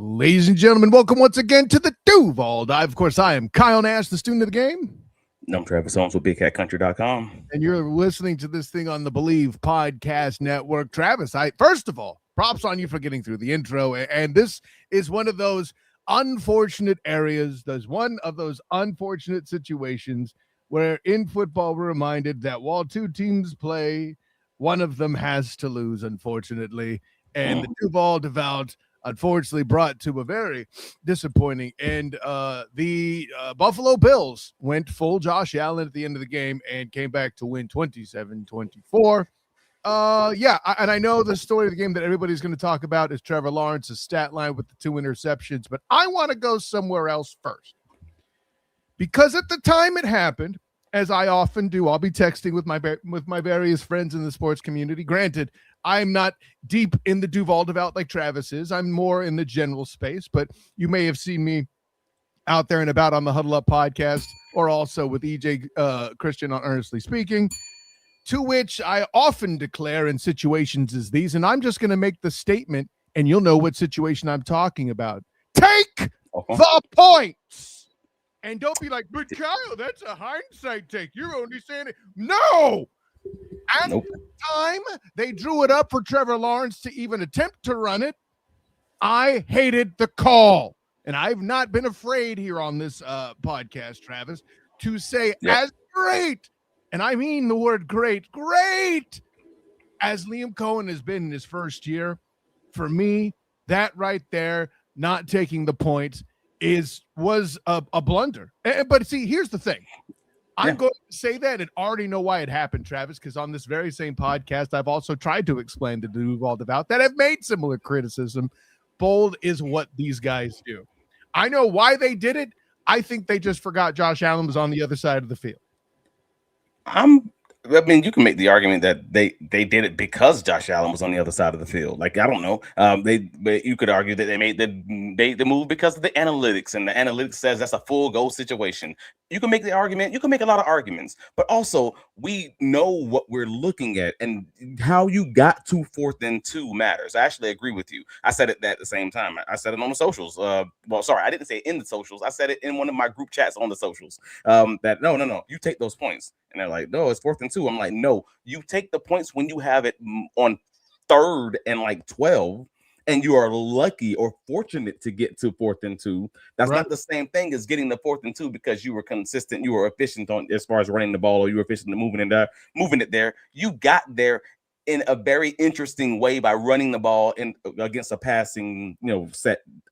Ladies and gentlemen, welcome once again to the Duval Dive. Of course, I am Kyle Nash, the student of the game. I'm Travis Holmes with BigCatCountry.com. And you're listening to this thing on the Believe Podcast Network. Travis, first of all, props on you for getting through the intro. And this is one of those unfortunate areas. There's one of those unfortunate situations where in football we're reminded that while two teams play, one of them has to lose, unfortunately. And the Duval devout unfortunately brought to a very disappointing end. The Buffalo Bills went full Josh Allen at the end of the game and came back to win 27-24. And I know the story of the game that everybody's going to talk about is Trevor Lawrence's stat line with the 2 interceptions, but I want to go somewhere else first. Because at the time it happened, as I often do, I'll be texting with my various friends in the sports community. Granted, I'm not deep in the Duval devout like Travis is. I'm more in the general space, but you may have seen me out there and about on the Huddle Up podcast or also with EJ Christian on Earnestly Speaking, to which I often declare in situations as these, and I'm just going to make the statement, and you'll know what situation I'm talking about. Take the points! And don't be like, but Kyle, that's a hindsight take. You're only saying it. No! At the time they drew it up for Trevor Lawrence to even attempt to run it, I hated the call. And I've not been afraid here on this podcast, Travis, to say as great, and I mean the word great, as Liam Cohen has been in his first year, for me, that right there, not taking the points, was a blunder. But see, here's the thing. I'm going to say that and already know why it happened, Travis, because on this very same podcast, I've also tried to explain to Duval devout that I've made similar criticism. Bold is what these guys do. I know why they did it. I think they just forgot Josh Allen was on the other side of the field. I mean, you can make the argument that they did it because Josh Allen was on the other side of the field. Like, I don't know. But you could argue that they made the move because of the analytics, and the analytics says that's a full goal situation. You can make the argument. You can make a lot of arguments, but also we know what we're looking at and how you got to 4th and 2 matters. I actually agree with you. I said it at the same time. I said it on the socials. Well, sorry, I didn't say it in the socials. I said it in one of my group chats on the socials. That no, you take those points. And they're like, no, it's 4th and 2. I'm like, no, you take the points when you have it on 3rd and like 12, and you are lucky or fortunate to get to 4th and 2. That's not the same thing as getting the 4th and 2 because you were consistent, you were efficient on as far as running the ball, or you were efficient in moving it there. You got there in a very interesting way by running the ball against a passing,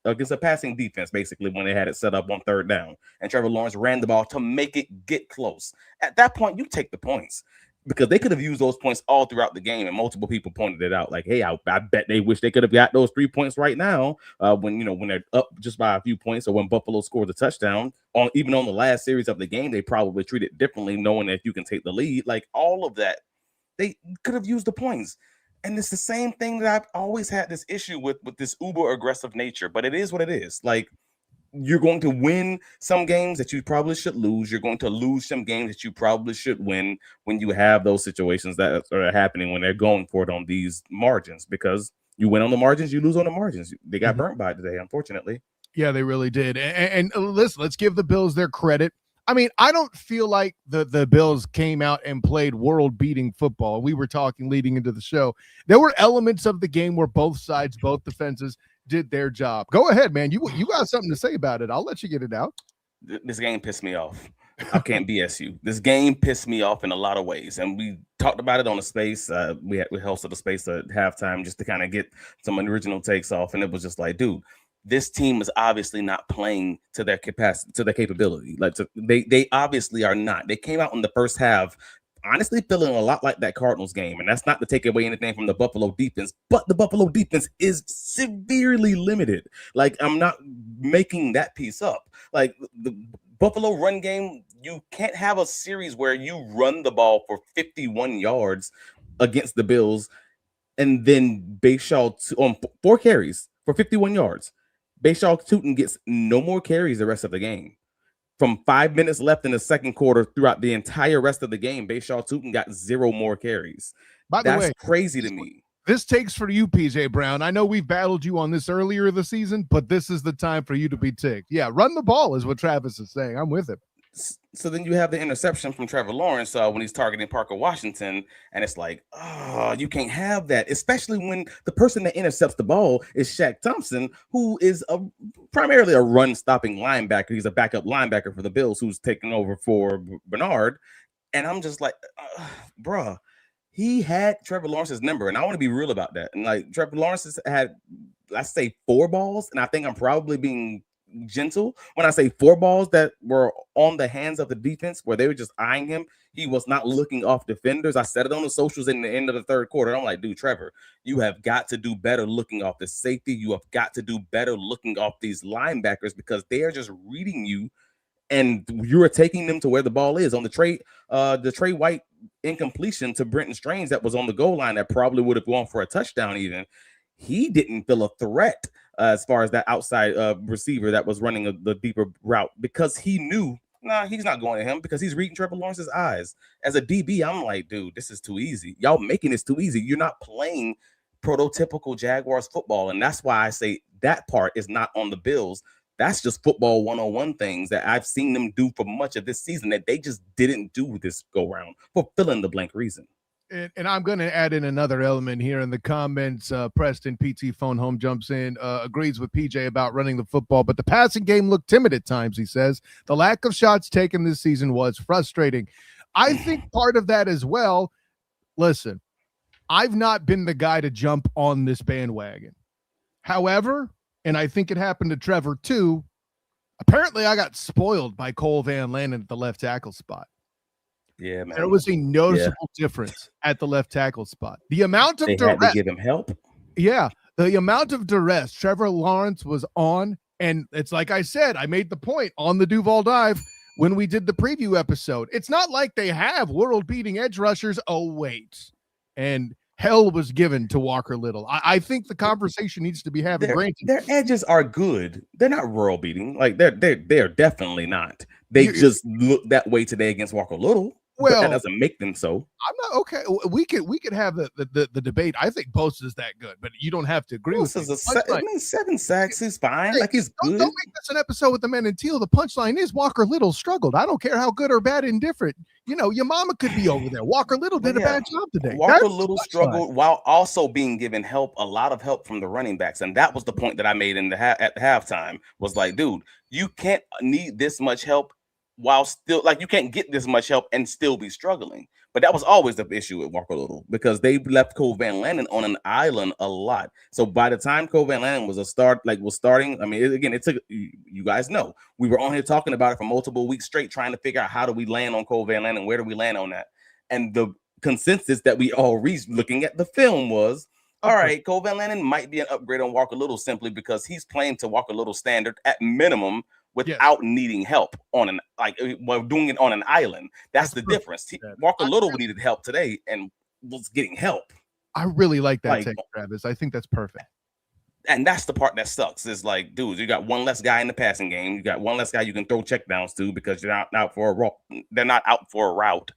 against a passing defense, basically, when they had it set up on 3rd down. And Trevor Lawrence ran the ball to make it get close. At that point, you take the points because they could have used those points all throughout the game. And multiple people pointed it out like, hey, I bet they wish they could have got those 3 points right now when they're up just by a few points, or when Buffalo scores a touchdown. Even on the last series of the game, they probably treat it differently, knowing that you can take the lead. Like, all of that. They could have used the points. And it's the same thing that I've always had this issue with this uber aggressive nature. But it is what it is. Like, you're going to win some games that you probably should lose. You're going to lose some games that you probably should win when you have those situations that are happening when they're going for it on these margins. Because you win on the margins, you lose on the margins. They got burnt by it today, unfortunately. Yeah, they really did. And listen, let's give the Bills their credit. I mean, I don't feel like the Bills came out and played world-beating football. We were talking leading into the show. There were elements of the game where both sides, both defenses, did their job. Go ahead, man. You got something to say about it. I'll let you get it out. This game pissed me off. I can't BS you. This game pissed me off in a lot of ways. And we talked about it on the space. We hosted the space at halftime just to kind of get some original takes off. And it was just like, dude, this team is obviously not playing to their capacity, to their capability. They obviously are not. They came out in the first half honestly feeling a lot like that Cardinals game. And that's not to take away anything from the Buffalo defense, but the Buffalo defense is severely limited. Like, I'm not making that piece up. Like, the Buffalo run game, you can't have a series where you run the ball for 51 yards against the Bills and then Bayshaw on 4 carries for 51 yards. Bayshaw Tootin gets no more carries the rest of the game. From 5 minutes left in the second quarter throughout the entire rest of the game, Bayshaw Tootin got 0 more carries. By the way, crazy to me. This takes for you, PJ Brown. I know we've battled you on this earlier this season, but this is the time for you to be ticked. Yeah, run the ball is what Travis is saying. I'm with him. So then you have the interception from Trevor Lawrence when he's targeting Parker Washington, and it's like, oh, you can't have that, especially when the person that intercepts the ball is Shaq Thompson, who is primarily a run-stopping linebacker. He's a backup linebacker for the Bills, who's taking over for Bernard, and I'm just like, bruh. He had Trevor Lawrence's number, and I want to be real about that. And like Trevor Lawrence has had, let's say 4 balls, and I think I'm probably being gentle when I say 4 balls that were on the hands of the defense where they were just eyeing him. He was not looking off defenders. I said it on the socials in the end of the third quarter. I'm like, dude, Trevor, you have got to do better looking off the safety. You have got to do better looking off these linebackers because they are just reading you. And you are taking them to where the ball is on the Trey White incompletion to Brenton Strange that was on the goal line that probably would have gone for a touchdown. Even he didn't feel a threat as far as that outside receiver that was running the deeper route because he knew, he's not going to him because he's reading Trevor Lawrence's eyes. As a DB, I'm like, dude, this is too easy. Y'all making this too easy. You're not playing prototypical Jaguars football, and that's why I say that part is not on the Bills. That's just football 101 things that I've seen them do for much of this season that they just didn't do this go round for fill in the blank reason. And I'm going to add in another element here in the comments. Preston PT Phone Home jumps in, agrees with PJ about running the football, but the passing game looked timid at times, he says. The lack of shots taken this season was frustrating. I think part of that as well, listen, I've not been the guy to jump on this bandwagon. However, and I think it happened to Trevor too, apparently I got spoiled by Cole Van Lannon at the left tackle spot. Yeah, man. There was a noticeable difference at the left tackle spot. The amount of duress, had to give him help. Yeah, the amount of duress Trevor Lawrence was on, and it's like I said, I made the point on the Duval dive when we did the preview episode. It's not like they have world-beating edge rushers. Oh, wait. And hell was given to Walker Little. I think the conversation needs to be having. Their edges are good. They're not world beating. Like they're definitely not. They just look that way today against Walker Little. Well, that doesn't make them so. I'm not okay. We could have the debate. I think Bosa is that good, but you don't have to agree with me. 7 sacks is fine. Hey, like he's good. Don't make this an episode with the men in teal. The punchline is Walker Little struggled. I don't care how good or bad, indifferent. You know, your mama could be over there. Walker Little did a bad job today. Walker Little struggled while also being given help, a lot of help from the running backs, and that was the point that I made at the halftime. Was like, dude, you can't need this much help. While still, like, you can't get this much help and still be struggling. But that was always the issue with Walker Little because they left Cole Van Lannon on an island a lot. So by the time Cole Van Lannon was starting, I mean, it took, you guys know, we were on here talking about it for multiple weeks straight, trying to figure out how do we land on Cole Van Lannon, where do we land on that? And the consensus that we all reached looking at the film was, all right, Cole Van Lannon might be an upgrade on Walker Little simply because he's playing to Walker Little standard at minimum without needing help doing it on an island. That's the difference. Walker Little needed help today and was getting help. I really like that take, Travis. I think that's perfect. And that's the part that sucks. Is like, dudes, you got one less guy in the passing game. You got one less guy you can throw checkdowns to because you're not out for a route. They're not out for a route.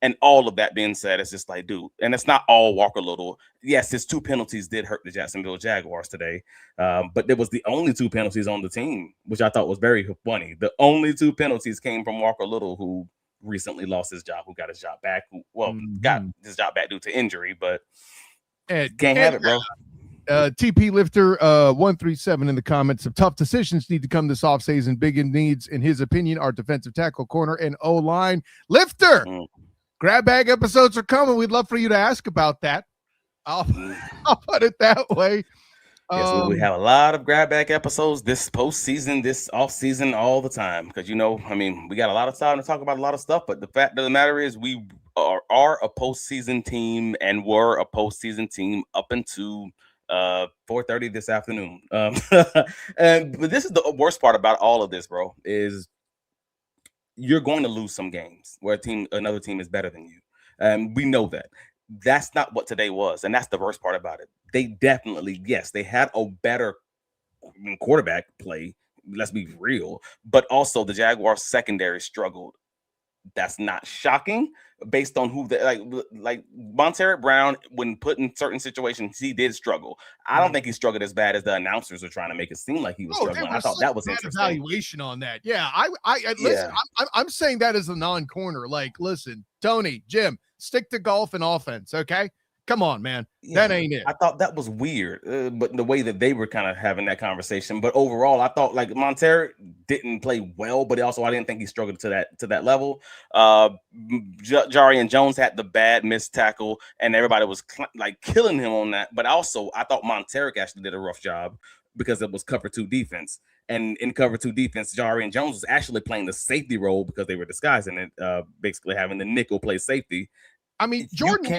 And all of that being said, it's just like, dude, and it's not all Walker Little. Yes, his 2 penalties did hurt the Jacksonville Jaguars today, but there was the only 2 penalties on the team, which I thought was very funny. The only 2 penalties came from Walker Little, who recently lost his job, who got his job back, got his job back due to injury, but can't have it, bro. TP Lifter 137 in the comments. Some tough decisions need to come this offseason. Big needs, in his opinion, are defensive tackle, corner, and O-line. Lifter, grab bag episodes are coming. We'd love for you to ask about that. I'll put it that way. Yes, we have a lot of grab bag episodes this postseason, this offseason, all the time. Because, you know, I mean, we got a lot of time to talk about a lot of stuff. But the fact of the matter is we are a postseason team and were a postseason team up until 4:30 this afternoon. But this is the worst part about all of this, bro, is you're going to lose some games where another team is better than you. We know that. That's not what today was, and that's the worst part about it. They definitely, yes, they had a better quarterback play. Let's be real, but also the Jaguars secondary struggled That's not shocking based on who like Montero Brown, when put in certain situations, he did struggle. I don't think he struggled as bad as the announcers are trying to make it seem like he was struggling. I thought that was interesting. Evaluation on that. Yeah. Listen, I'm saying that as a non-corner. Like, listen, Tony, Jim, stick to golf and offense. Okay. Come on, man. Yeah, that ain't it. I thought that was weird, but the way that they were kind of having that conversation. But overall, I thought like Montero didn't play well, but also I didn't think he struggled to that level. Jarian Jones had the bad missed tackle, and everybody was like killing him on that. But also, I thought Montero actually did a rough job because it was cover 2 defense. And in cover 2 defense, Jarian Jones was actually playing the safety role because they were disguising it, basically having the nickel play safety. I mean, Jordan you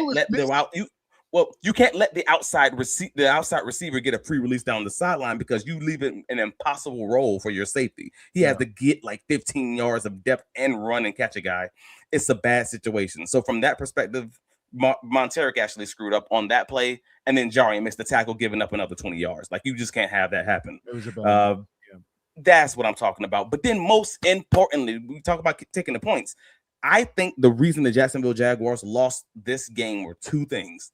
can't let the outside receiver get a free release down the sideline because you leave it an impossible role for your safety. He has to get like 15 yards of depth and run and catch a guy. It's a bad situation. So from that perspective, Montero actually screwed up on that play, and then Jarian missed the tackle, giving up another 20 yards. Like, you just can't have that happen. It was a That's what I'm talking about. But then most importantly, we talk about taking the points. I think the reason the Jacksonville Jaguars lost this game were 2 things.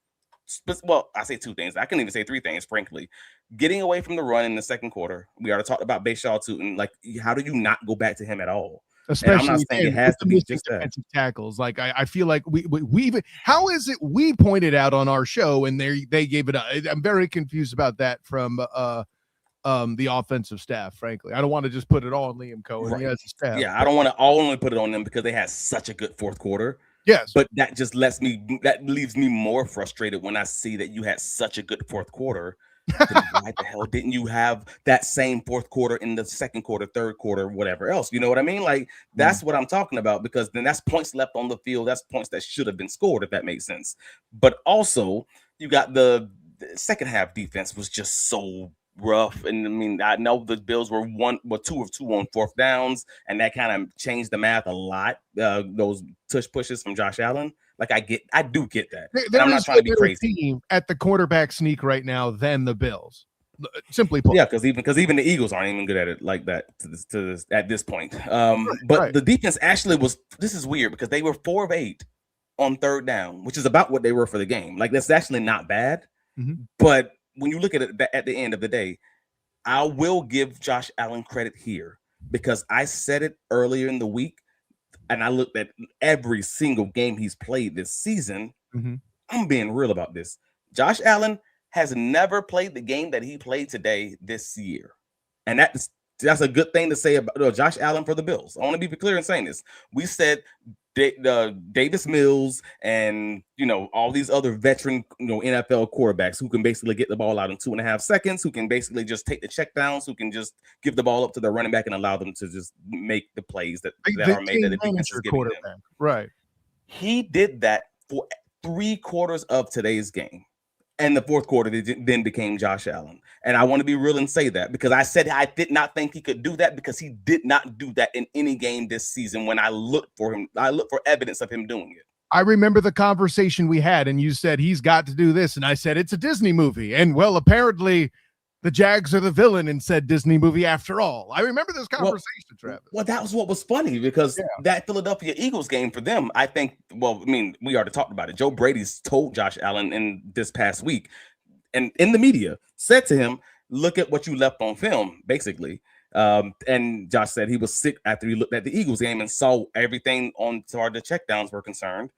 Well, I say 2 things. I can even say 3 things, frankly. Getting away from the run in the second quarter. We already talked about Bashaw Tootin. Like, how do you not go back to him at all? Especially, and I'm not saying it has to be just defensive tackles. Like, I feel like we even, how is it we pointed out on our show and they gave it up? I'm very confused about that from the offensive staff, frankly. I don't want to just put it all on Liam Cohen. Right. He has a staff. Yeah, I don't want to only put it on them because they had such a good fourth quarter. Yes. But that leaves me more frustrated when I see that you had such a good fourth quarter. Why the hell didn't you have that same fourth quarter in the second quarter, third quarter, whatever else? You know what I mean? Like, that's what I'm talking about, because then that's points left on the field. That's points that should have been scored, if that makes sense. But also, you got the second half defense was just so rough. And I mean, I know the Bills were 2 of 2 on fourth downs, and that kind of changed the math a lot. Those tush pushes from Josh Allen. Like, I do get that. I'm not trying to be crazy. Team at the quarterback sneak right now than the Bills. Simply put. Yeah, because even the Eagles aren't even good at it like that at this point. But the defense actually was. This is weird because they were 4 of 8 on third down, which is about what they were for the game. Like, that's actually not bad. Mm-hmm. But when you look at it at the end of the day, I will give Josh Allen credit here, because I said it earlier in the week, and I looked at every single game he's played this season. Mm-hmm. I'm being real about this. Josh Allen has never played the game that he played today this year. And that's a good thing to say about Josh Allen for the Bills. I want to be clear in saying this. We said Davis Mills and, all these other veteran, NFL quarterbacks who can basically get the ball out in 2.5 seconds, who can basically just take the checkdowns, who can just give the ball up to the running back and allow them to just make the plays that are made that the defense is giving them. Right. He did that for 3 quarters of today's game. And the fourth quarter then became Josh Allen. And I want to be real and say that, because I said I did not think he could do that, because he did not do that in any game this season. When I looked for him, I looked for evidence of him doing it. I remember the conversation we had, and you said he's got to do this. And I said, it's a Disney movie. And well, apparently the Jags are the villain and said Disney movie after all. I remember this conversation, Travis. Well, that was what was funny, because that Philadelphia Eagles game for them, I think, we already talked about it. Joe Brady's told Josh Allen in this past week, and in the media, said to him, look at what you left on film, basically. And Josh said he was sick after he looked at the Eagles game and saw everything on as far as the checkdowns were concerned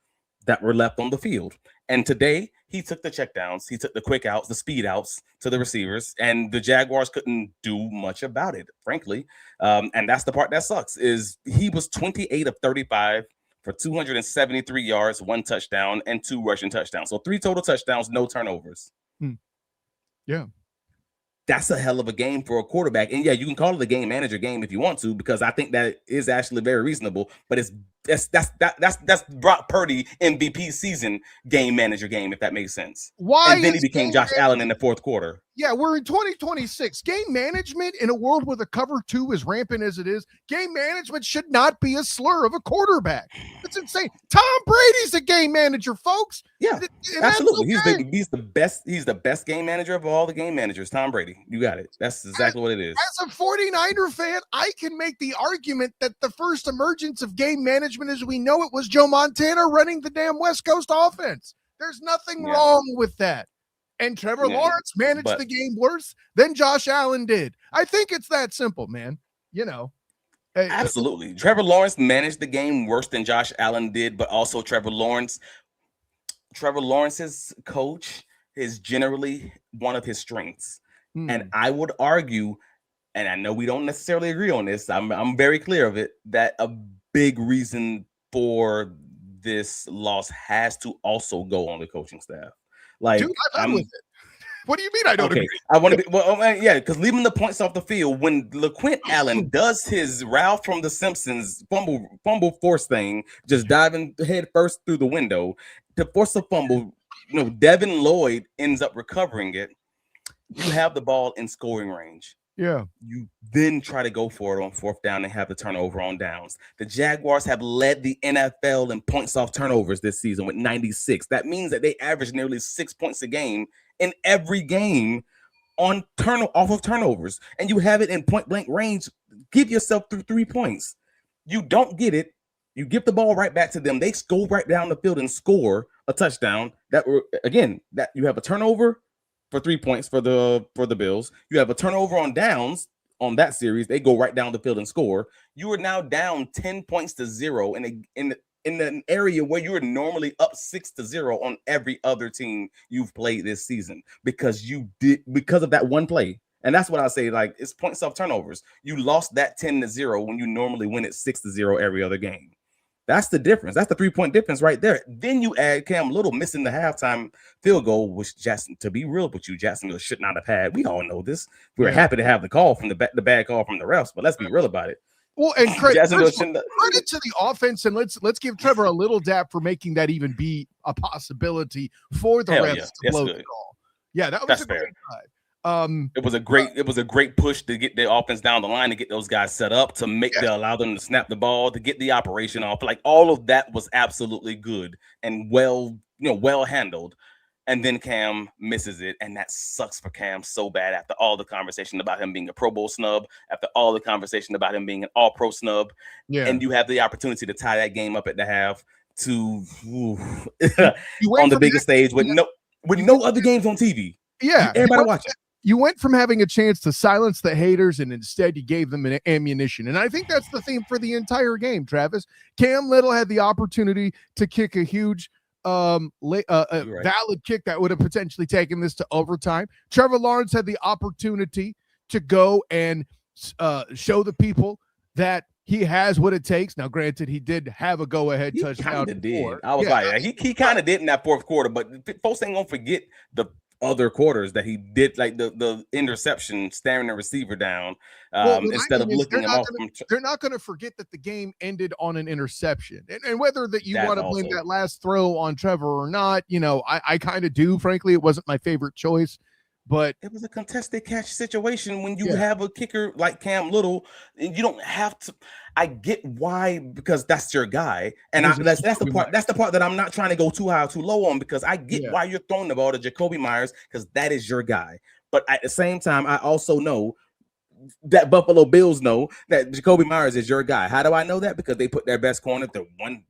that were left on the field. And today he took the checkdowns, he took the quick outs, the speed outs to the receivers, and the Jaguars couldn't do much about it, frankly. And that's the part that sucks, is he was 28 of 35 for 273 yards, 1 touchdown, and 2 rushing touchdowns. So 3 total touchdowns, no turnovers. Yeah. That's a hell of a game for a quarterback. And yeah, you can call it a game manager game if you want to, because I think that is actually very reasonable. But that's Brock Purdy MVP season game manager game, if that makes sense. Why? And then he became Josh Allen in the fourth quarter. Yeah, we're in 2026. Game management in a world where the cover 2 is rampant as it is, game management should not be a slur of a quarterback. It's insane. Tom Brady's a game manager, folks. Yeah, absolutely. Okay. He's the best game manager of all the game managers. Tom Brady. You got it. That's exactly what it is. As a 49er fan, I can make the argument that the first emergence of game management management as we know it was Joe Montana running the damn West Coast offense. There's nothing wrong with that. And Trevor Lawrence managed the game worse than Josh Allen did. I think it's that simple, man. You know. Absolutely. Trevor Lawrence managed the game worse than Josh Allen did, but also Trevor Lawrence's coach is generally one of his strengths. And I would argue, and I know we don't necessarily agree on this, I'm very clear of it, that a big reason for this loss has to also go on the coaching staff. Like, dude, I'm with it. What do you mean I don't agree? I want to be because leaving the points off the field when LaQuint Allen does his Ralph from The Simpsons fumble force thing, just diving head first through the window to force a fumble. Devin Lloyd ends up recovering it. You have the ball in scoring range. Yeah. You then try to go for it on fourth down and have the turnover on downs. The Jaguars have led the NFL in points off turnovers this season with 96. That means that they average nearly 6 points a game in every game on off of turnovers. And you have it in point blank range. Give yourself 3 points. You don't get it. You give the ball right back to them. They go right down the field and score a touchdown. That you have a turnover for 3 points for the Bills. You have a turnover on downs on that series. They go right down the field and score. You are now down 10 points to 0 in an area where you are normally up 6-0 on every other team you've played this season because of that one play. And that's what I say. Like, it's points off turnovers. You lost that 10-0 when you normally win it 6-0 every other game. That's the difference. That's the 3-point difference right there. Then you add Cam Little missing the halftime field goal, which to be real with you, Jacksonville should not have had. We all know this. We're happy to have the call from the bad call from the refs, but let's be real about it. Well, and credit to the offense, and let's give Trevor a little dap for making that even be a possibility for the refs to blow the call. Yeah, that's a great drive. It was a great push to get the offense down the line, to get those guys set up, to allow them to snap the ball, to get the operation off. Like, all of that was absolutely good and well handled. And then Cam misses it, and that sucks for Cam so bad after all the conversation about him being a Pro Bowl snub, after all the conversation about him being an All-Pro snub. Yeah. And you have the opportunity to tie that game up at the half on the biggest stage with no other games on TV. Yeah. Everybody watching. You went from having a chance to silence the haters, and instead you gave them an ammunition. And I think that's the theme for the entire game, Travis. Cam Little had the opportunity to kick a huge valid kick that would have potentially taken this to overtime. Trevor Lawrence had the opportunity to go and show the people that he has what it takes. Now, granted, he did have a go-ahead touchdown. I was he kind of did in that fourth quarter, but folks ain't gonna forget the other quarters that he did, like the interception, staring the receiver down instead of looking him off. They're not going to forget that the game ended on an interception, and whether that you want to blame that last throw on Trevor or not, I kind of do. Frankly, it wasn't my favorite choice, but it was a contested catch situation when you have a kicker like Cam Little. You don't have to. I get why, because that's your guy, and that's the part that I'm not trying to go too high or too low on, because I get why you're throwing the ball to Jacoby Myers, because that is your guy. But at the same time, I also know that Buffalo Bills know that Jacoby Myers is your guy. How do I know that? Because they put their best corner, the one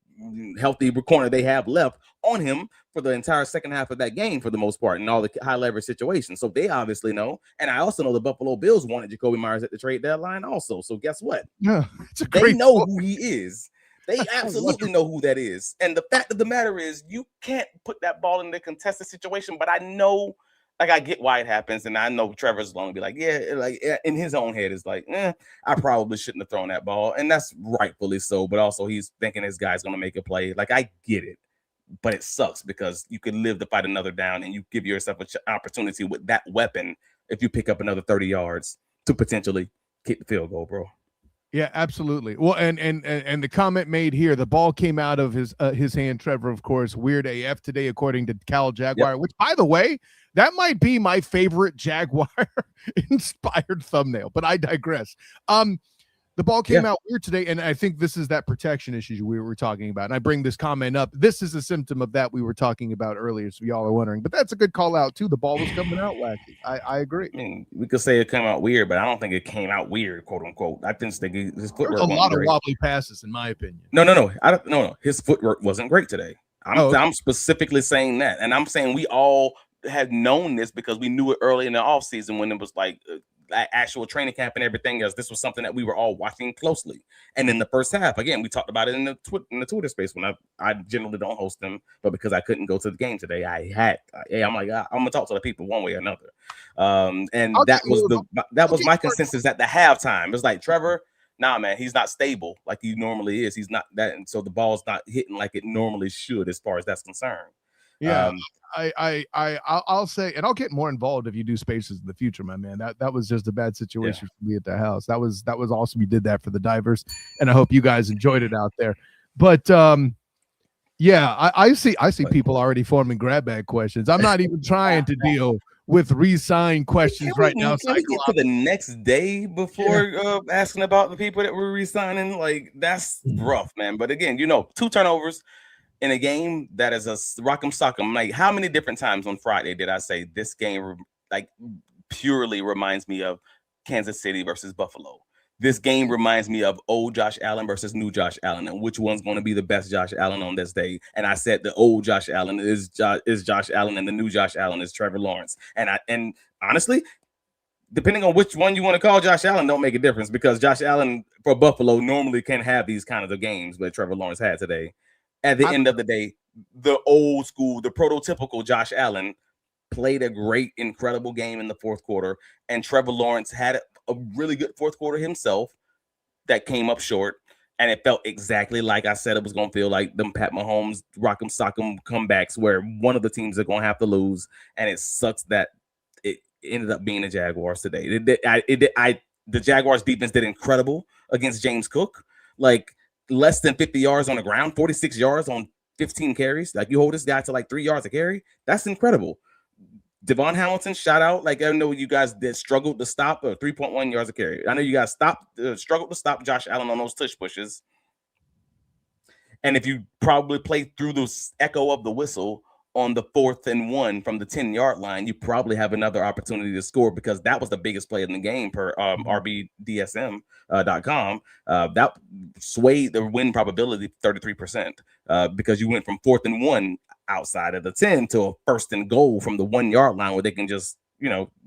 healthy corner they have left, on him for the entire second half of that game for the most part in all the high leverage situations. So they obviously know. And I also know the Buffalo Bills wanted Jacoby Myers at the trade deadline also. So guess what? Yeah, they know who he is. They absolutely know who that is. And the fact of the matter is, you can't put that ball in the contested situation. But I know, like, I get why it happens. And I know Trevor's going to be like, in his own head is like, I probably shouldn't have thrown that ball. And that's rightfully so. But also he's thinking his guy's going to make a play. Like, I get it. But it sucks because you could live to fight another down, and you give yourself an opportunity with that weapon if you pick up another 30 yards to potentially kick the field goal, bro. Yeah, absolutely. Well, and the comment made here, the ball came out of his hand, Trevor, of course. Weird AF today, according to Cal Jaguar, which, by the way, that might be my favorite Jaguar inspired thumbnail, but I digress. The The ball came out weird today, and I think this is that protection issue we were talking about. And I bring this comment up. This is a symptom of that we were talking about earlier, so y'all are wondering. But that's a good call out, too. The ball was coming out wacky. I agree. I mean, we could say it came out weird, but I don't think it came out weird, quote unquote. I think his footwork There's a lot of wobbly passes, in my opinion. No. His footwork wasn't great today. I'm specifically saying that. And I'm saying we all had known this because we knew it early in the offseason when it was like actual training camp and everything else. This was something that we were all watching closely. And in the first half, again, we talked about it in the Twitter space when I generally don't host them, but because I couldn't go to the game today, I'm like, I'm gonna talk to the people one way or another. And that was my consensus at the halftime. It was like, Trevor, nah, man, he's not stable like he normally is. He's not that, and so the ball's not hitting like it normally should, as far as that's concerned. Yeah, I'll say, and I'll get more involved if you do spaces in the future, my man. That was just a bad situation for me at the house. That was awesome. You did that for the divers, and I hope you guys enjoyed it out there. But I see people already forming grab bag questions. I'm not even trying to deal with re-sign questions right now. Can we get to the next day before asking about the people that were re-signing? Like, that's rough, man. But again, 2 turnovers in a game that is a rock'em sock'em. Like, how many different times on Friday did I say this game like purely reminds me of Kansas City versus Buffalo? This game reminds me of old Josh Allen versus new Josh Allen, and which one's going to be the best Josh Allen on this day? And I said the old Josh Allen is Josh Allen, and the new Josh Allen is Trevor Lawrence. And honestly, depending on which one you want to call Josh Allen, don't make a difference, because Josh Allen for Buffalo normally can have these kind of games that Trevor Lawrence had today. At the end of the day, the old school, the prototypical Josh Allen played a great, incredible game in the fourth quarter, and Trevor Lawrence had a really good fourth quarter himself that came up short, and it felt exactly like I said it was going to feel, like them Pat Mahomes rock'em sock'em comebacks where one of the teams are going to have to lose, and it sucks that it ended up being the Jaguars today. The Jaguars defense did incredible against James Cook, like less than 50 yards on the ground, 46 yards on 15 carries. Like, you hold this guy to like 3 yards a carry. That's incredible. Devon Hamilton, shout out. Like, I know you guys did struggle to stop 3.1 yards a carry. I know you guys struggled to stop Josh Allen on those tush pushes. And if you probably play through the echo of the whistle on the 4th and 1 from the 10-yard line, you probably have another opportunity to score, because that was the biggest play in the game per RBDSM.com. That swayed the win probability 33%, because you went from 4th and 1 outside of the 10 to a 1st and goal from the 1-yard line where they can just,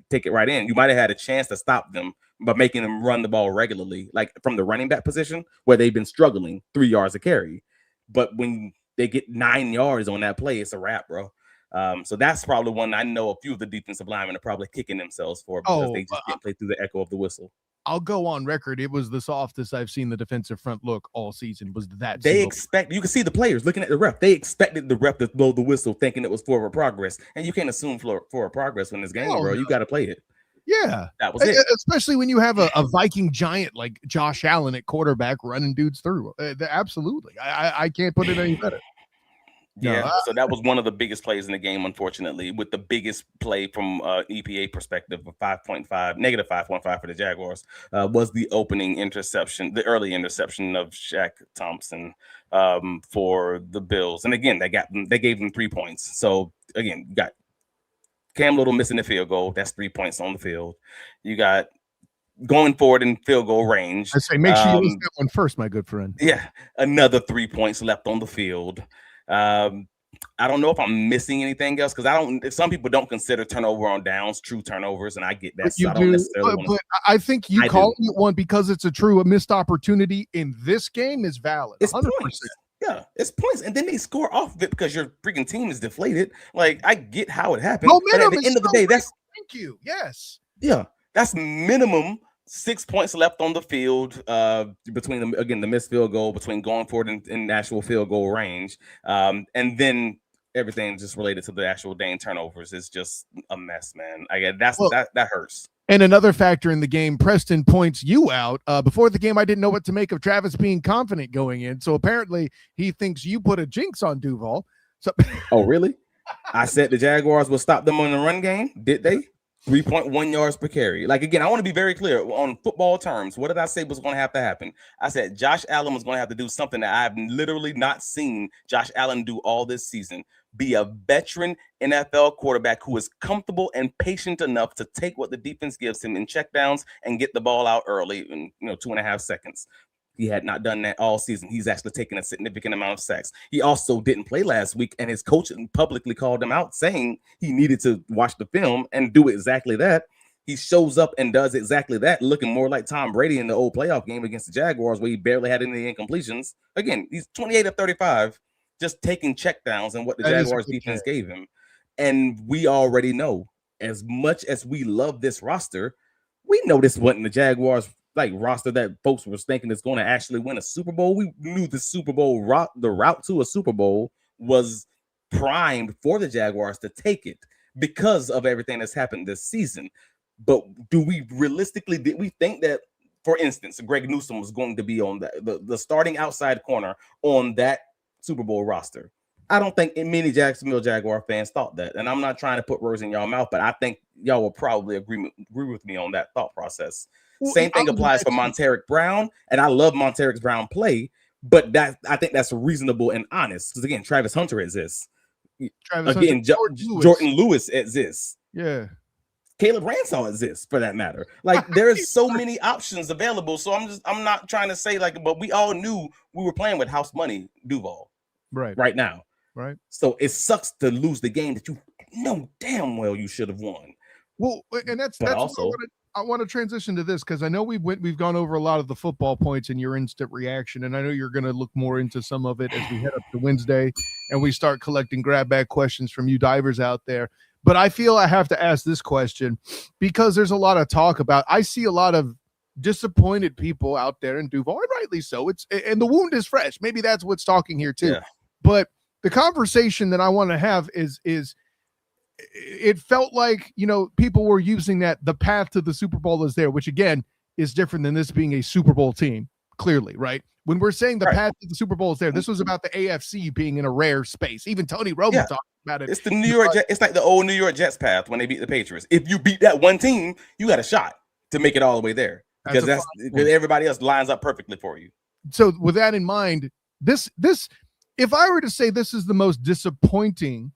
take it right in. You might have had a chance to stop them by making them run the ball regularly, like from the running back position where they've been struggling 3 yards a carry. But when they get 9 yards on that play, it's a wrap, bro. So that's probably one I know a few of the defensive linemen are probably kicking themselves for, because they just didn't play through the echo of the whistle. I'll go on record. It was the softest I've seen the defensive front look all season. Was that you can see the players looking at the ref. They expected the ref to blow the whistle, thinking it was forward progress, and you can't assume forward progress in this game, bro. You got to play it. Yeah, that was it. Especially when you have a Viking giant like Josh Allen at quarterback running dudes through. Absolutely, I can't put it any better. Yeah, so that was one of the biggest plays in the game, unfortunately, with the biggest play from EPA perspective of negative 5.5 for the Jaguars, was the opening interception, the early interception of Shaq Thompson for the Bills. And again, they gave them 3 points. So again, you got Cam Little missing the field goal. That's 3 points on the field. You got going forward in field goal range. I say make sure you list that one first, my good friend. Yeah, another 3 points left on the field. I don't know if I'm missing anything else, because some people don't consider turnover on downs true turnovers, and I get that. So I don't necessarily but I think you calling it one because it's a true missed opportunity in this game is valid. It's 100%. Points. Yeah, it's points, and then they score off of it because your freaking team is deflated. Like, I get how it happened, but at the end of the day, thank you. Yes. Yeah, that's minimum 6 points left on the field between them, again, the missed field goal, between going forward in actual field goal range, and then everything just related to the actual dang turnovers is just a mess, man. That hurts. And another factor in the game, Preston points you out. Before the game, I didn't know what to make of Travis being confident going in. So apparently he thinks you put a jinx on Duval. So oh, really? I said the Jaguars will stop them on the run game. Did they? 3.1 yards per carry. Like, again, I want to be very clear on football terms. What did I say was going to have to happen? I said Josh Allen was going to have to do something that I've literally not seen Josh Allen do all this season. Be a veteran NFL quarterback who is comfortable and patient enough to take what the defense gives him in checkdowns and get the ball out early in 2.5 seconds. He had not done that all season. He's actually taken a significant amount of sacks. He also didn't play last week, and his coach publicly called him out, saying he needed to watch the film and do exactly that. He shows up and does exactly that, looking more like Tom Brady in the old playoff game against the Jaguars, where he barely had any incompletions. Again, he's 28 of 35, just taking checkdowns and what the Jaguars defense gave him. And we already know, as much as we love this roster, we know this wasn't the Jaguars roster that folks was thinking is going to actually win a Super Bowl. We knew the Super Bowl the route to a Super Bowl was primed for the Jaguars to take it because of everything that's happened this season. But did we think that, for instance, Greg Newsome was going to be on the starting outside corner on that Super Bowl roster? I don't think many Jacksonville Jaguar fans thought that. And I'm not trying to put words in y'all mouth, but I think y'all will probably agree with me on that thought process. Same thing applies for Montaric Brown, and I love Montaric Brown play, but I think that's reasonable and honest. Because again, Travis Hunter exists. Jordan Lewis exists. Yeah, Caleb Ransall exists for that matter. Like, there's so many options available. So I'm not trying to say but we all knew we were playing with house money, Duval, right now. Right. So it sucks to lose the game that you know damn well you should have won. Well, and that's also. I want to transition to this because I know we've gone over a lot of the football points and your instant reaction, and I know you're going to look more into some of it as we head up to Wednesday and we start collecting grab bag questions from you divers out there. But I feel I have to ask this question because there's a lot of talk about. I see a lot of disappointed people out there in Duval, and rightly so. And the wound is fresh. Maybe that's what's talking here too. Yeah. But the conversation that I want to have is. It felt like, people were using that the path to the Super Bowl is there, which again is different than this being a Super Bowl team, clearly, right? When we're saying the path to the Super Bowl is there, this was about the AFC being in a rare space. Even Tony Romo talked about it. It's the New York Jets. It's like the old New York Jets path when they beat the Patriots. If you beat that one team, you got a shot to make it all the way there because everybody else lines up perfectly for you. So with that in mind, this if I were to say this is the most disappointing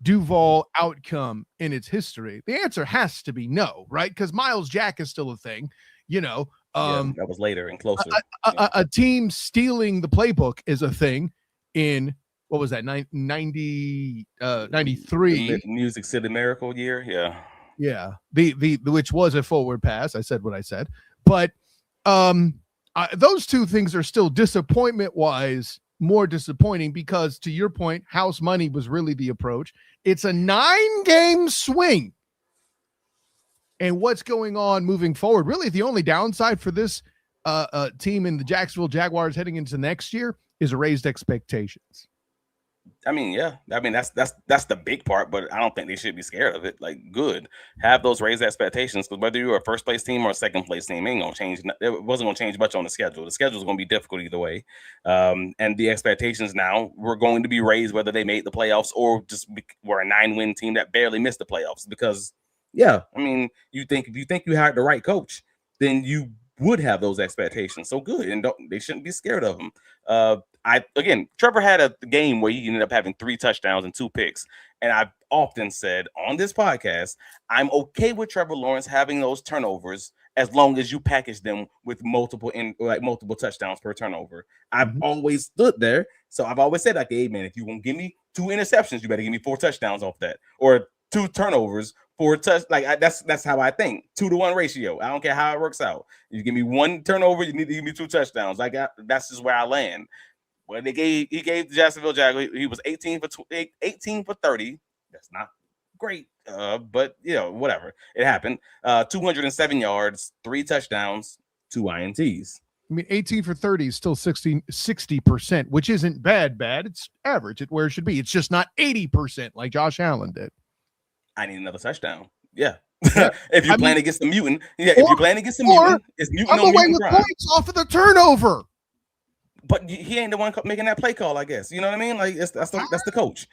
Duval outcome in its history, the answer has to be no, right? Because Miles Jack is still a thing, that was later and closer. A team stealing the playbook is a thing in what was that 93 Music City Miracle year. Yeah. The which was a forward pass. I said what I said, but those two things are still disappointment wise more disappointing because, to your point, house money was really the approach. It's a 9-game swing. And what's going on moving forward? Really, the only downside for this team in the Jacksonville Jaguars heading into next year is raised expectations. That's the big part, but I don't think they should be scared of it. Like, good, have those raised expectations, because whether you're a first place team or a second place team, ain't gonna change. It wasn't gonna change much on the schedule. The schedule is gonna be difficult either way, and the expectations now were going to be raised whether they made the playoffs or just were a 9-win team that barely missed the playoffs. Because if you think you hired the right coach, then you would have those expectations. So good, and they shouldn't be scared of them. Trevor had a game where he ended up having 3 touchdowns and 2 picks. And I've often said on this podcast, I'm okay with Trevor Lawrence having those turnovers as long as you package them with multiple touchdowns per turnover. I've always stood there. So I've always said, hey, man, if you won't give me 2 interceptions, you better give me 4 touchdowns off that, or 2 turnovers, 4 touch. That's how I think. 2-to-1 ratio. I don't care how it works out. You give me 1 turnover, you need to give me 2 touchdowns. That's just where I land. Well, he gave the Jacksonville Jaguars. He was 18 for 30. That's not great, but whatever. It happened. 207 yards, 3 touchdowns, 2 INTs. 18 for 30 is still 60%, which isn't bad. It's average at where it should be. It's just not 80% like Josh Allen did. I need another touchdown. Yeah. If you're playing against the mutant, if you're playing against the mutant, it's mutant on mutant grind. Points off of the turnover. But he ain't the one making that play call, I guess. You know what I mean? Like, that's the coach.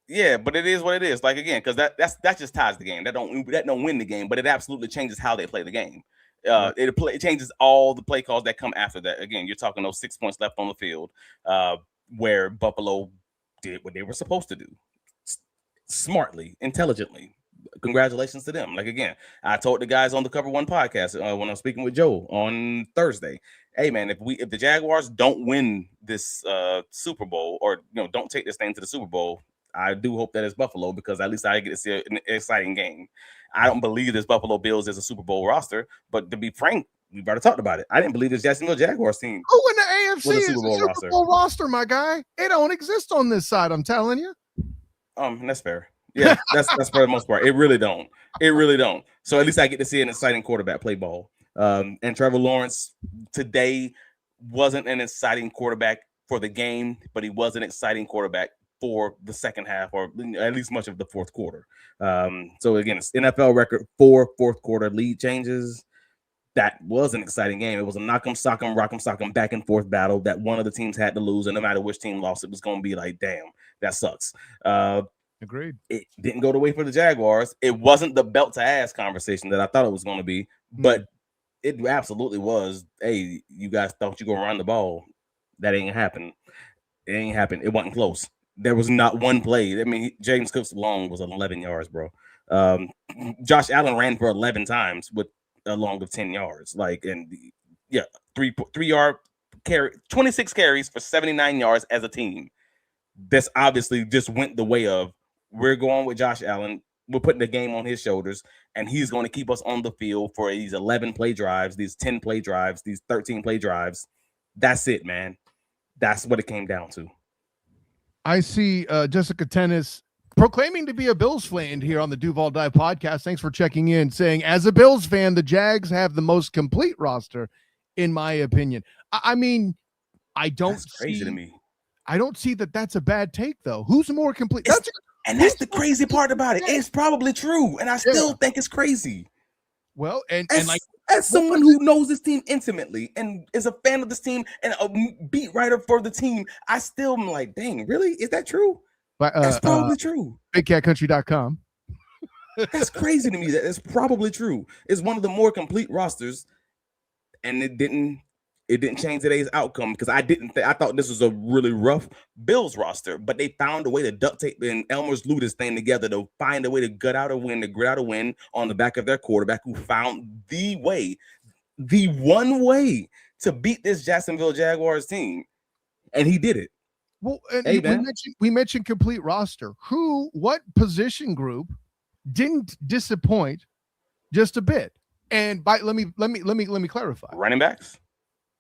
Yeah, but it is what it is. Like again, because that just ties the game. That don't win the game, but it absolutely changes how they play the game. Right. It changes all the play calls that come after that. Again, you're talking those 6 points left on the field, where Buffalo did what they were supposed to do, smartly, intelligently. Congratulations to them. Like again, I told the guys on the Cover One podcast when I'm speaking with Joe on Thursday, hey man, if the Jaguars don't win this Super Bowl, or don't take this thing to the Super Bowl, I do hope that it's Buffalo, because at least I get to see an exciting game. I don't believe this Buffalo Bills is a Super Bowl roster, but to be frank, we've already talked about it. I didn't believe this Jacksonville Jaguars team. Who in the AFC is a Super Bowl roster, my guy? It don't exist on this side, I'm telling you. That's fair. Yeah, that's for the most part. It really don't. So at least I get to see an exciting quarterback play ball. And Trevor Lawrence today wasn't an exciting quarterback for the game, but he was an exciting quarterback for the second half, or at least much of the fourth quarter. So again, it's NFL record 4 fourth quarter lead changes. That was an exciting game. It was a knock 'em, sock 'em, rock 'em, sock 'em, back and forth battle that one of the teams had to lose, and no matter which team lost, it was going to be like, damn, that sucks. Agreed. It didn't go the way for the Jaguars. It wasn't the belt to ass conversation that I thought it was going to be, but it absolutely was. Hey, you guys thought you were going to run the ball. That ain't happened. It ain't happened. It wasn't close. There was not one play. I mean, James Cook's long was 11 yards, bro. Josh Allen ran for 11 times with a long of 10 yards. Like, and yeah, 3-yard carry, 26 carries for 79 yards as a team. This obviously just went the way of, we're going with Josh Allen. We're putting the game on his shoulders, and he's going to keep us on the field for these 11 play drives, these 10 play drives, these 13 play drives. That's it, man. That's what it came down to. I see Jessica Tennis proclaiming to be a Bills fan here on the Duval Dive podcast. Thanks for checking in, saying, as a Bills fan, the Jags have the most complete roster, in my opinion. I mean, That's crazy to me. I don't see that that's a bad take, though. Who's more complete? That's the crazy part about it. It's probably true, and I still think it's crazy. Well, and like, as someone who knows this team intimately and is a fan of this team and a beat writer for the team, I still am like, dang, really? Is that true? That's probably true. BigCatCountry.com. That's crazy to me. That it's probably true. It's one of the more complete rosters, and it didn't change today's outcome, because I thought this was a really rough Bills roster, but they found a way to duct tape and Elmer's glue this thing together to find a way to grit out a win on the back of their quarterback, who found the one way to beat this Jacksonville Jaguars team, and he did it. Well, and we mentioned complete roster. What position group didn't disappoint just a bit? And let me clarify. Running backs.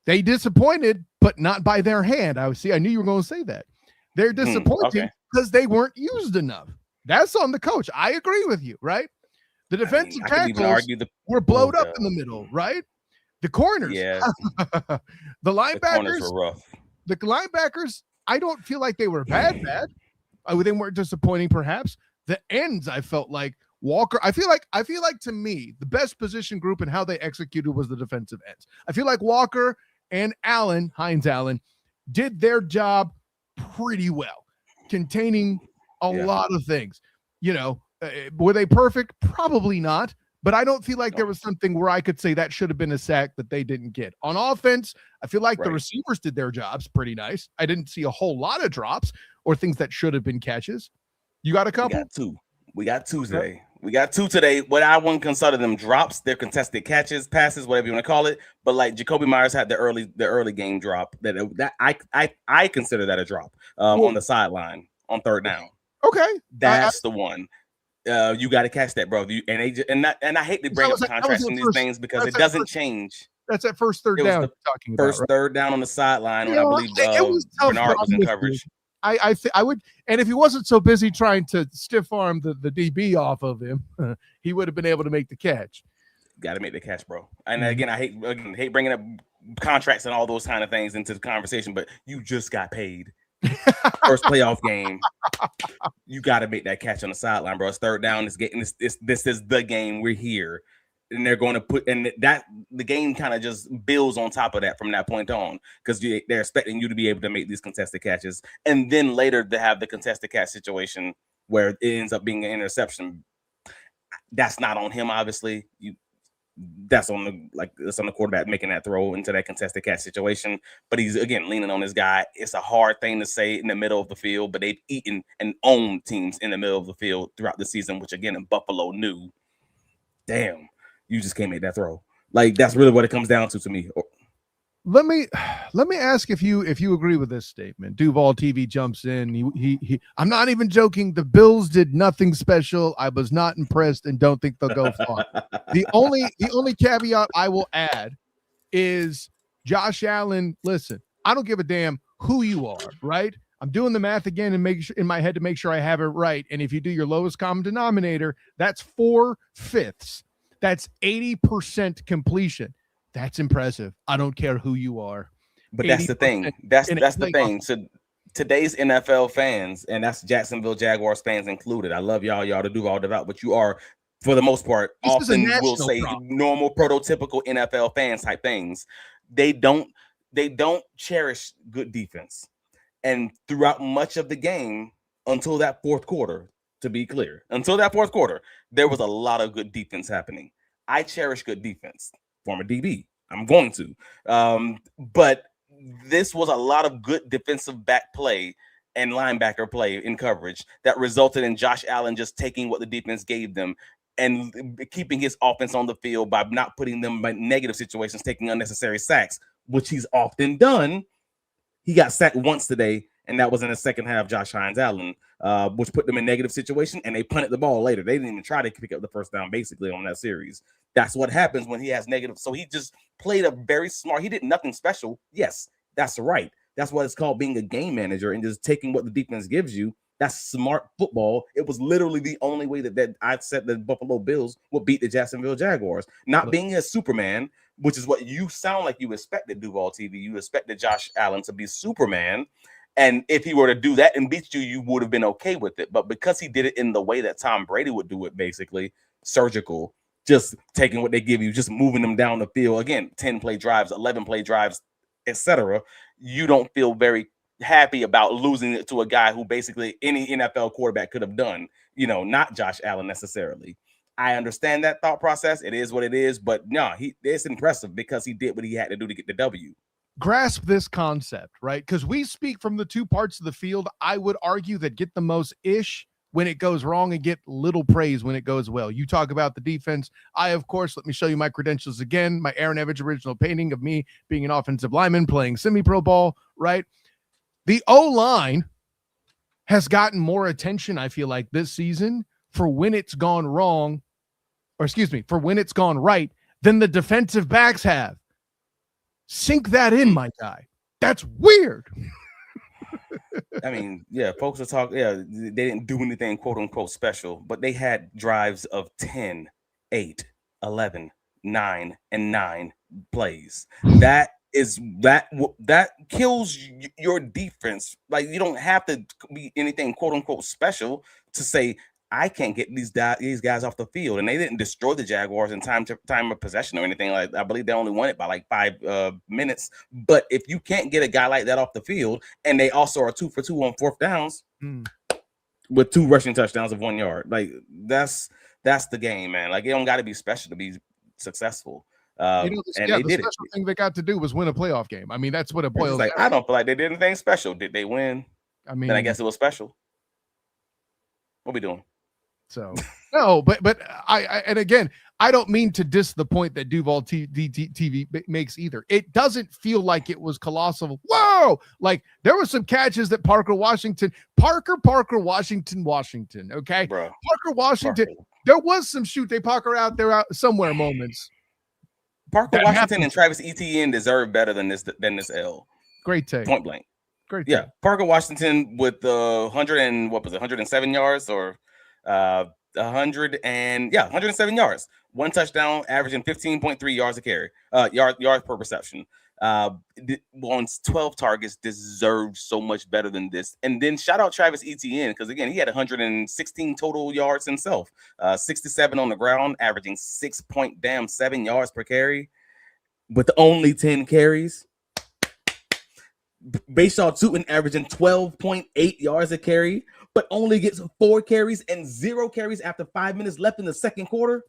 They disappointed, but not by their hand. I knew you were going to say that. They're disappointing because they weren't used enough. That's on the coach. I agree with you, right? The defensive tackles were blowed up in the middle, right? The corners, the linebackers, the corners were rough. The linebackers, I don't feel like they were bad. They weren't disappointing, perhaps. The ends, I felt like Walker. I feel like to me, the best position group and how they executed was the defensive ends. I feel like Walker and Hines Allen, did their job pretty well, containing a lot of things. Were they perfect? Probably not. But I don't feel like there was something where I could say that should have been a sack that they didn't get. On offense, I feel like the receivers did their jobs pretty nice. I didn't see a whole lot of drops or things that should have been catches. You got a couple? We got two today. What I wouldn't consider them drops. They're contested catches, passes, whatever you want to call it. But like Jacoby Myers had the early game drop that I consider that a drop on the sideline on third down. Okay, that's the one. You got to catch that, bro. And I hate to bring up contracts in these things because it doesn't change. That's that first third down. Third down on the sideline when I believe Bernard was in coverage. I would, and if he wasn't so busy trying to stiff arm the DB off of him, he would have been able to make the catch. Got to make the catch, bro. And again, I hate bringing up contracts and all those kind of things into the conversation, but you just got paid. First playoff game, you got to make that catch on the sideline, bro. It's third down. This is the game. We're here. And they're going to the game kind of just builds on top of that from that point on, because they're expecting you to be able to make these contested catches, and then later to have the contested catch situation where it ends up being an interception. That's not on him, obviously. That's on the quarterback making that throw into that contested catch situation. But he's again leaning on his guy. It's a hard thing to say in the middle of the field, but they've eaten and owned teams in the middle of the field throughout the season, which again in Buffalo knew. Damn, you just can't make that throw. Like that's really what it comes down to me. Let me ask if you agree with this statement. Duval TV jumps in. He I'm not even joking. The Bills did nothing special. I was not impressed and don't think they'll go far. The only caveat I will add is Josh Allen. Listen, I don't give a damn who you are, right? I'm doing the math again and make sure in my head to make sure I have it right. And if you do your lowest common denominator, that's 4/5. That's 80% completion. That's impressive. I don't care who you are. But that's the thing. That's the thing. So today's NFL fans, and that's Jacksonville Jaguars fans included. I love y'all to Duval Devout, but you are, for the most part, this often will say normal, prototypical NFL fans type things. They don't cherish good defense. And throughout much of the game, until that fourth quarter, to be clear, there was a lot of good defense happening. I cherish good defense. Former DB, I'm going to. But this was a lot of good defensive back play and linebacker play in coverage that resulted in Josh Allen just taking what the defense gave them and keeping his offense on the field by not putting them in negative situations, taking unnecessary sacks, which he's often done. He got sacked once today, and that was in the second half, Josh Allen, which put them in negative situation, and they punted the ball later. They didn't even try to pick up the first down, basically, on that series. That's what happens when he has negative. So he just played a very smart. He did nothing special. Yes, that's right. That's what it's called being a game manager and just taking what the defense gives you. That's smart football. It was literally the only way that I said the Buffalo Bills would beat the Jacksonville Jaguars. Not being a Superman, which is what you sound like you expected, Duval TV. You expected Josh Allen to be Superman. And if he were to do that and beat you, you would have been okay with it. But because he did it in the way that Tom Brady would do it, basically, surgical, just taking what they give you, just moving them down the field. Again, 10-play drives, 11-play drives, etc. You don't feel very happy about losing it to a guy who basically any NFL quarterback could have done, not Josh Allen necessarily. I understand that thought process. It is what it is. But no, it's impressive because he did what he had to do to get the W. Grasp this concept, right? Because we speak from the two parts of the field. I would argue that get the most ish when it goes wrong and get little praise when it goes well. You talk about the defense. I, of course, let me show you my credentials again. My Aaron Evans original painting of me being an offensive lineman playing semi-pro ball, right? The O-line has gotten more attention, I feel like, this season for when it's gone wrong, for when it's gone right than the defensive backs have. Sink that in, my guy. That's weird. I mean, yeah, folks are talking. Yeah, they didn't do anything quote unquote special, but they had drives of 10, 8, 11, 9, and 9 plays. That kills your defense. Like, you don't have to be anything quote unquote special to say I can't get these guys off the field. And they didn't destroy the Jaguars in time of possession or anything. Like, I believe they only won it by like 5 minutes. But if you can't get a guy like that off the field, and they also are 2 for 2 on fourth downs with 2 rushing touchdowns of 1 yard, like that's the game, man. Like, you don't got to be special to be successful. The special thing they got to do was win a playoff game. I mean, that's what it boils down. I don't feel like they did anything special. Did they win? I mean, then I guess it was special. What we doing? So no, but and again, I don't mean to diss the point that Duval TV makes either. It doesn't feel like it was colossal. Whoa! Like there were some catches that Parker Washington. Okay, bro. Parker Washington. There was some shoot they Parker out there somewhere moments. Parker Washington and Travis Etienne deserve better than this L. Great take. Point blank. Great. Yeah, Parker Washington with 107 yards or 107 yards, 1 touchdown, averaging 15.3 yards a carry, yards per reception. On 12 targets, deserved so much better than this. And then shout out Travis Etienne because again, he had 116 total yards himself, 67 on the ground, averaging 6.7 yards per carry, with only 10 carries. Bashaw Tootin averaging 12.8 yards a carry, but only gets 4 carries and 0 carries after 5 minutes left in the second quarter.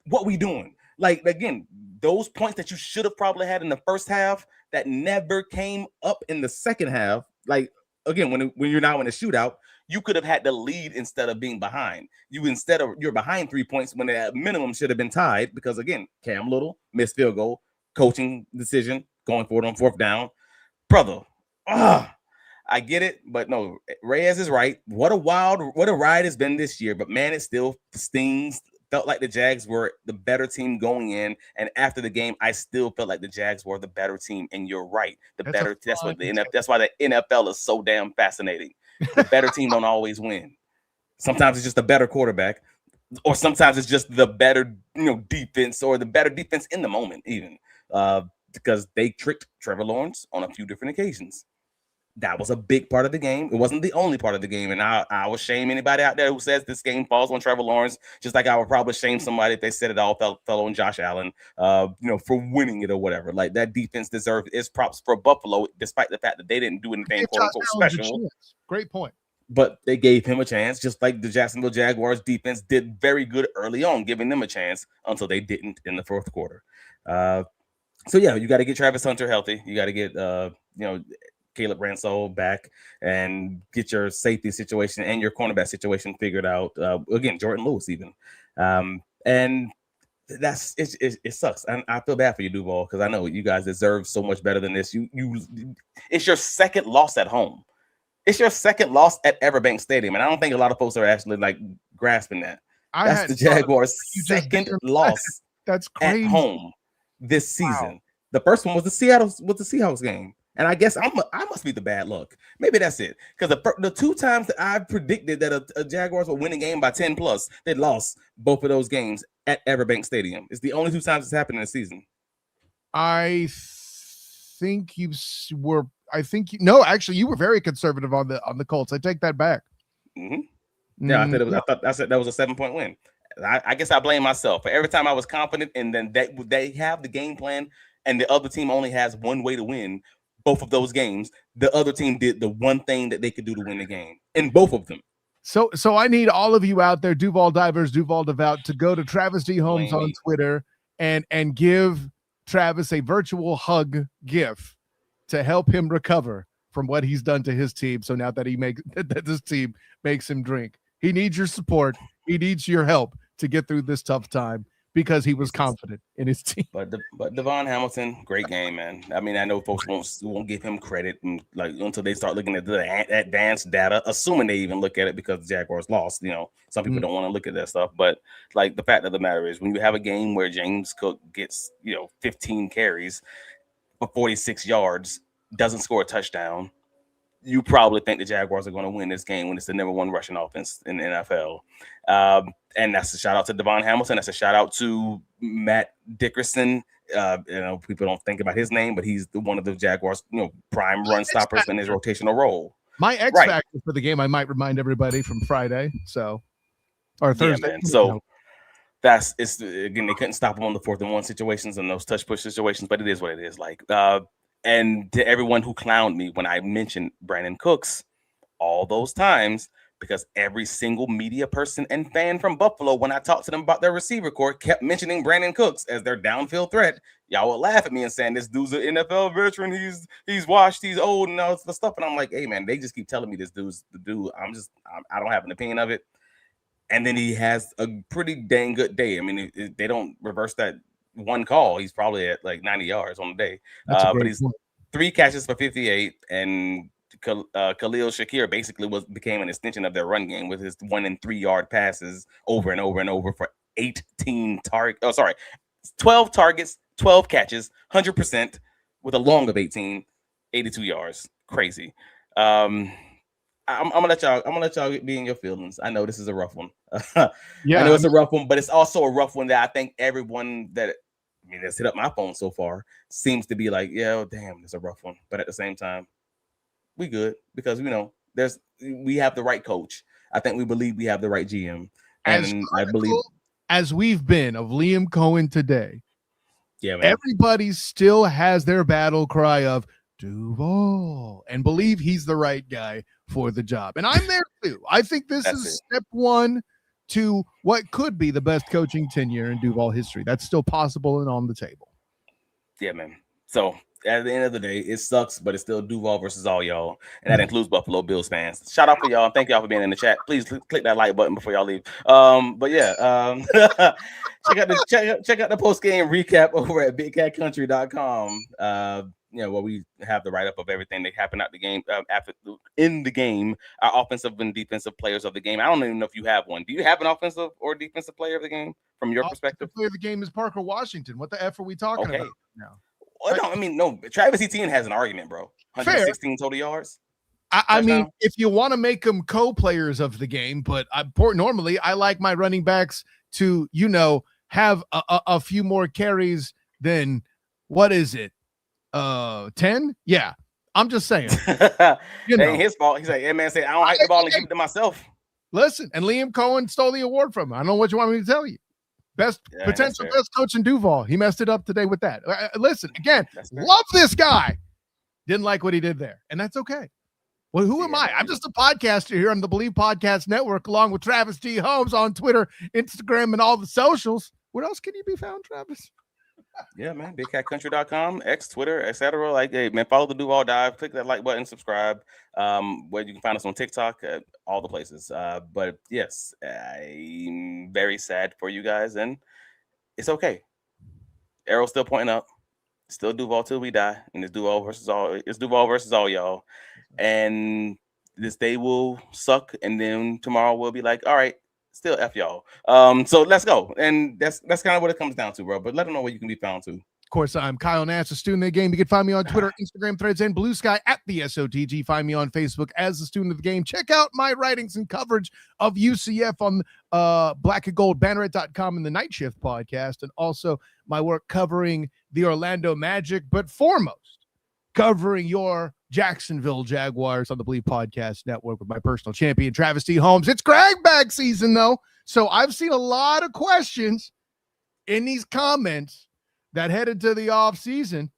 What we doing? Like, again, those points that you should have probably had in the first half that never came up in the second half. Like, again, when you're now in a shootout, you could have had the lead instead of being behind. You're behind 3 points when at minimum should have been tied because, again, Cam Little missed field goal, coaching decision, going for it on 4th down. Brother, I get it, but no, Reyes is right. What a ride it's been this year, but man, it still stings. Felt like the Jags were the better team going in, and after the game, I still felt like the Jags were the better team. And you're right, that's why the NFL is so damn fascinating. The better team don't always win. Sometimes it's just a better quarterback, or sometimes it's just the better defense, or the better defense in the moment, even because they tricked Trevor Lawrence on a few different occasions. That was a big part of the game. It wasn't the only part of the game. And I would shame anybody out there who says this game falls on Trevor Lawrence, just like I would probably shame somebody if they said it all fell on Josh Allen, for winning it or whatever. Like, that defense deserved its props for Buffalo, despite the fact that they didn't do anything quote unquote special. Great point. But they gave him a chance, just like the Jacksonville Jaguars defense did very good early on, giving them a chance until they didn't in the fourth quarter. So yeah, you got to get Travis Hunter healthy. You got to get Caleb Ransall back and get your safety situation and your cornerback situation figured out. Again, Jordan Lewis even. And that's it sucks. I feel bad for you, Duval, because I know you guys deserve so much better than this. It's your second loss at home. It's your second loss at Everbank Stadium. And I don't think a lot of folks are actually like grasping that. That's the Jaguars' second loss that's crazy. At home this season. Wow. The first one was the Seahawks game. And I guess I must be the bad luck. Maybe that's it. Because the 2 times that I predicted that a Jaguars would win a game by 10 plus, they lost both of those games at Everbank Stadium. It's the only 2 times it's happened in a season. I think you were very conservative on the Colts. I take that back. Mm-hmm. Yeah, I said that was a 7-point win. I guess I blame myself for every time I was confident, and then they have the game plan, and the other team only has one way to win. Both of those games, the other team did the one thing that they could do to win the game in both of them. So I need all of you out there, Duval Divers, Duval Devout, to go to Travis D. Holmes on Twitter and give Travis a virtual hug gif to help him recover from what he's done to his team. So now that that this team makes him drink, he needs your support. He needs your help to get through this tough time, because he was confident in his team. But Devon Hamilton, great game, man. I mean, I know folks won't give him credit until they start looking at the advanced data, assuming they even look at it, because the Jaguars lost. Some people don't want to look at that stuff. But like, the fact of the matter is, when you have a game where James Cook gets 15 carries for 46 yards, doesn't score a touchdown, you probably think the Jaguars are going to win this game when it's the number 1 rushing offense in the NFL. And that's a shout out to Devon Hamilton. That's a shout out to Matt Dickerson. People don't think about his name, but he's one of the Jaguars, prime run stoppers in his rotational role. My X factor for the game, I might remind everybody, from Friday, or Thursday. Yeah, man. So again, they couldn't stop him on the 4th and 1 situations and those touch push situations, but it is what it is. And to everyone who clowned me when I mentioned Brandon Cooks all those times, because every single media person and fan from Buffalo, when I talked to them about their receiver core, kept mentioning Brandon Cooks as their downfield threat. Y'all would laugh at me and saying, this dude's an NFL veteran. He's washed, he's old, and all the stuff. And I'm like, hey, man, they just keep telling me this dude's the dude. I don't have an opinion of it. And then he has a pretty dang good day. I mean, they don't reverse that one call. He's probably at like 90 yards on the day. But he's 3 catches for 58, and Khalil Shakir basically became an extension of their run game with his 1 and 3 yard passes over and over and over for 12 targets, 12 catches, 100% with a long of 18, 82 yards. Crazy. I'm gonna let y'all be in your feelings. I know this is a rough one. Yeah, I know it's a rough one, but it's also a rough one that I think everyone that's hit up my phone so far seems to be like, yeah, damn, it's a rough one. But at the same time, we good, because we have the right coach. I think we believe we have the right GM. And I believe, as we've been of Liam Cohen today, yeah, man, everybody still has their battle cry of Duval, and believe he's the right guy for the job. And I'm there too. I think this is step one to what could be the best coaching tenure in Duval history. That's still possible and on the table. Yeah, man. So at the end of the day, it sucks, but it's still Duval versus all y'all, and that includes Buffalo Bills fans. Shout out for y'all. Thank y'all for being in the chat. Please click that like button before y'all leave. But yeah, check out the post game recap over at BigCatCountry.com. Where we have the write-up of everything that happened at the game, in the game, our offensive and defensive players of the game. I don't even know if you have one. Do you have an offensive or defensive player of the game from your perspective? Player of the game is Parker Washington. What the F are we talking about now? Well, no, Travis Etienne has an argument, bro. 116 total yards. I mean, if you want to make them co-players of the game, but normally I like my running backs to, have a few more carries than, what is it? 10? Yeah. I'm just saying. It ain't his fault. He's like, hey, man, say, I don't like the ball and give it to myself. Listen, and Liam Cohen stole the award from him. I don't know what you want me to tell you. Potential best coach in Duval. He messed it up today with that. Listen, again, love this guy. Didn't like what he did there, and that's okay. Well, who am I? I'm just a podcaster here on the Believe Podcast Network, along with Travis T. Holmes on Twitter, Instagram, and all the socials. Where else can you be found, Travis? Yeah, man. BigCatCountry.com, X, Twitter, etc. Like, hey, man, follow the Duval Dive. Click that like button, subscribe. Where you can find us on TikTok, all the places. But yes, I'm very sad for you guys, and it's okay. Arrow's still pointing up. Still Duval till we die, and it's Duval versus all. It's Duval versus all y'all, and this day will suck, and then tomorrow we'll be like, all right. Still F y'all. So let's go. And that's kind of what it comes down to, bro. But let them know where you can be found too. Of course, I'm Kyle Nash, a student of the game. You can find me on Twitter, Instagram, Threads, and Blue Sky at the SOTG. Find me on Facebook as a student of the game. Check out my writings and coverage of UCF on blackandgoldbanneret.com and the Night Shift podcast, and also my work covering the Orlando Magic, but foremost, covering your Jacksonville Jaguars on the Believe Podcast Network with my personal champion, Travis T. Holmes. It's Greg bag season, though. So I've seen a lot of questions in these comments that headed to the off season.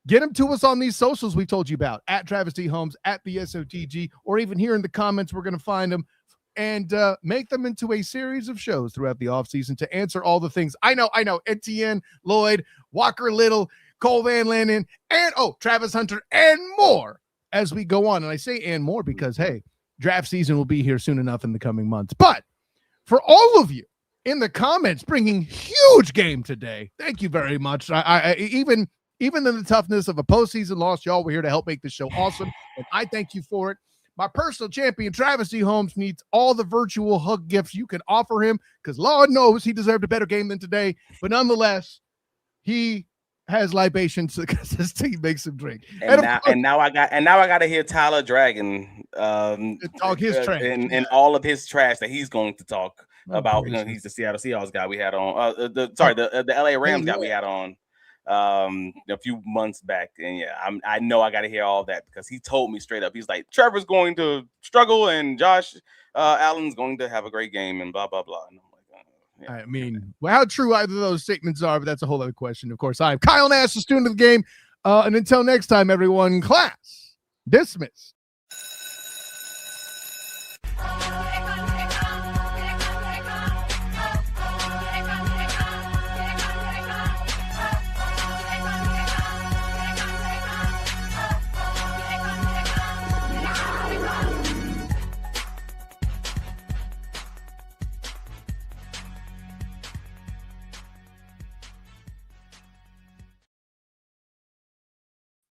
Get them to us on these socials we told you about, at Travis T. Holmes, at the SOTG, or even here in the comments, we're going to find them and make them into a series of shows throughout the off season to answer all the things. I know. Etienne, Lloyd, Walker Little, Cole Van Landen, and Travis Hunter, and more as we go on. And I say and more because, hey, draft season will be here soon enough in the coming months. But for all of you in the comments bringing huge game today, thank you very much. I even in the toughness of a postseason loss, y'all were here to help make the show awesome, and I thank you for it. My personal champion, Travis C. Holmes, needs all the virtual hug gifts you can offer him because Lord knows he deserved a better game than today. But nonetheless, he has libations because his team makes him drink. And now I got to hear Tyler Dragon talk his trash and all of his trash that he's going to talk about. He's the Seattle Seahawks guy we had on. The LA Rams guy we had on a few months back. And yeah, I know I got to hear all that because he told me straight up. He's like, Trevor's going to struggle and Josh Allen's going to have a great game and blah blah blah. And I'm like, yeah. I mean, how true either of those statements are, but that's a whole other question. Of course, I'm Kyle Nash, a student of the game. And until next time, everyone, class dismissed.